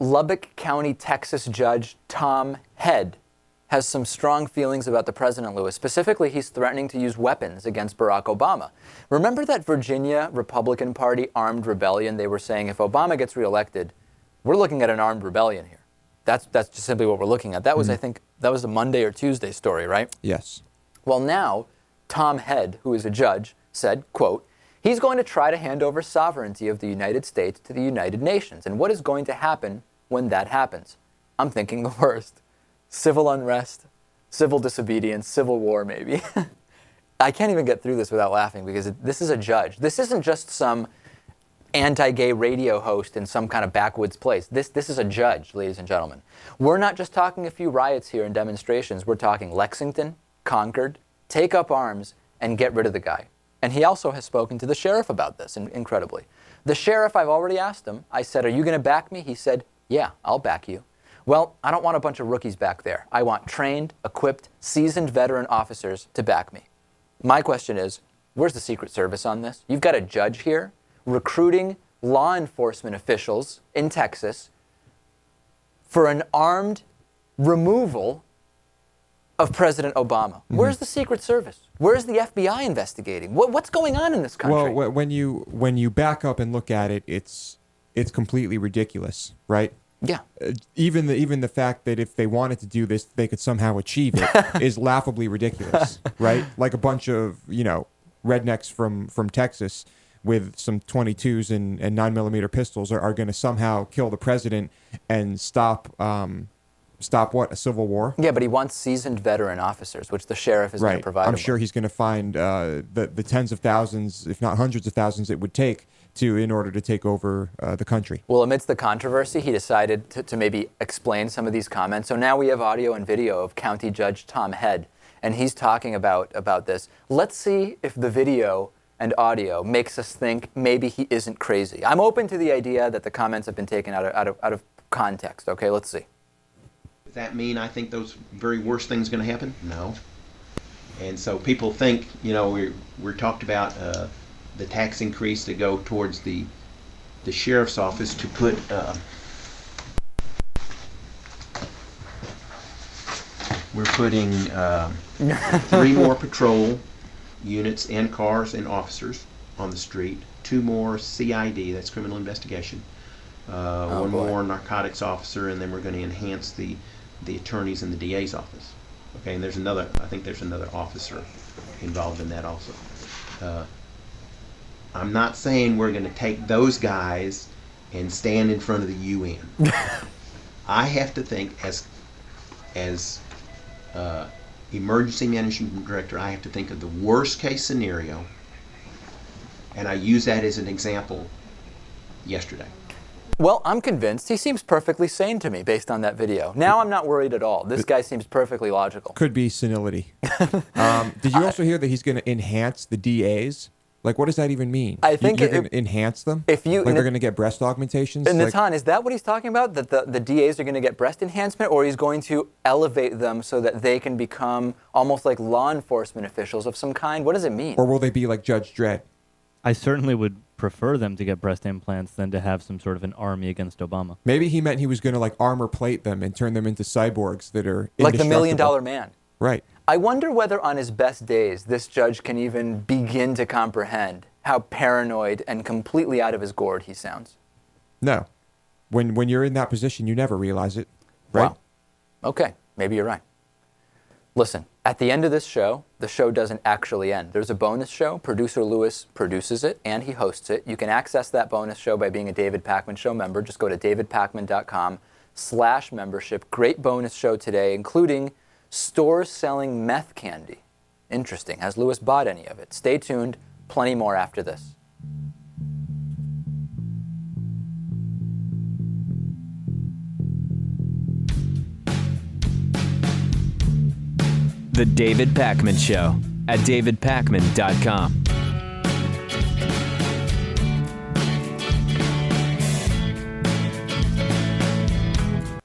Lubbock County, Texas judge Tom Head has some strong feelings about the president, Lewis. Specifically, he's threatening to use weapons against Barack Obama. Remember that Virginia Republican Party armed rebellion? They were saying if Obama gets reelected, we're looking at an armed rebellion here. That's just simply what we're looking at. That was, I think, that was a Monday or Tuesday story, right? Yes. Well, now, Tom Head, who is a judge, said, quote, he's going to try to hand over sovereignty of the United States to the United Nations. And what is going to happen when that happens? I'm thinking the worst. Civil unrest, civil disobedience, civil war, maybe. I can't even get through this without laughing because this is a judge. This isn't just some anti-gay radio host in some kind of backwoods place. This is a judge, ladies and gentlemen. We're not just talking a few riots here and demonstrations. We're talking Lexington, Concord, take up arms, and get rid of the guy. And he also has spoken to the sheriff about this, incredibly. The sheriff, I've already asked him. I said, are you going to back me? He said, yeah, I'll back you. Well, I don't want a bunch of rookies back there. I want trained, equipped, seasoned veteran officers to back me. My question is, where's the Secret Service on this? You've got a judge here recruiting law enforcement officials in Texas for an armed removal of President Obama. Mm-hmm. Where's the Secret Service? Where's the FBI investigating? What's going on in this country? Well, when you back up and look at it, it's completely ridiculous, right? Yeah. Even the fact that if they wanted to do this, they could somehow achieve it is laughably ridiculous, right? Like a bunch of, rednecks from Texas with some 22s and 9mm pistols are going to somehow kill the president and stop what? A civil war? Yeah, but he wants seasoned veteran officers, which the sheriff is going to provide. I'm sure he's going to find the tens of thousands, if not hundreds of thousands, it would take in order to take over the country. Well, amidst the controversy, he decided to maybe explain some of these comments. So now we have audio and video of County Judge Tom Head, and he's talking about this. Let's see if the video and audio makes us think maybe he isn't crazy. I'm open to the idea that the comments have been taken out of context. Okay, let's see. Does that mean I think those very worst things are going to happen? No. And so people think, we're talked about the tax increase to go towards the sheriff's office to put we're putting 3 more patrol units and cars and officers on the street, 2 more CID, that's criminal investigation, 1 more narcotics officer, and then we're going to enhance the attorneys in the DA's office. Okay, and I think there's another officer involved in that also. I'm not saying we're going to take those guys and stand in front of the UN. I have to think as emergency management director, I have to think of the worst case scenario, and I use that as an example yesterday. Well, I'm convinced. He seems perfectly sane to me based on that video. Now I'm not worried at all. This guy seems perfectly logical. Could be senility. Did you also hear that he's going to enhance the DAs? Like, what does that even mean? I think you're going to enhance them? They're going to get breast augmentations? And Natan, is that what he's talking about? That the DAs are going to get breast enhancement, or he's going to elevate them so that they can become almost like law enforcement officials of some kind? What does it mean? Or will they be like Judge Dredd? I certainly would prefer them to get breast implants than to have some sort of an army against Obama. Maybe he meant he was going to armor plate them and turn them into cyborgs that are like the $1 Million Man. Right. I wonder whether on his best days this judge can even begin to comprehend how paranoid and completely out of his gourd he sounds. No. When you're in that position, you never realize it. Right? Wow. Okay, maybe you're right. Listen, at the end of this show, the show doesn't actually end. There's a bonus show. Producer Lewis produces it, and he hosts it. You can access that bonus show by being a David Pakman Show member. Just go to davidpakman.com/membership. Great bonus show today, including stores selling meth candy. Interesting. Has Lewis bought any of it? Stay tuned. Plenty more after this. The David Pakman Show at davidpakman.com.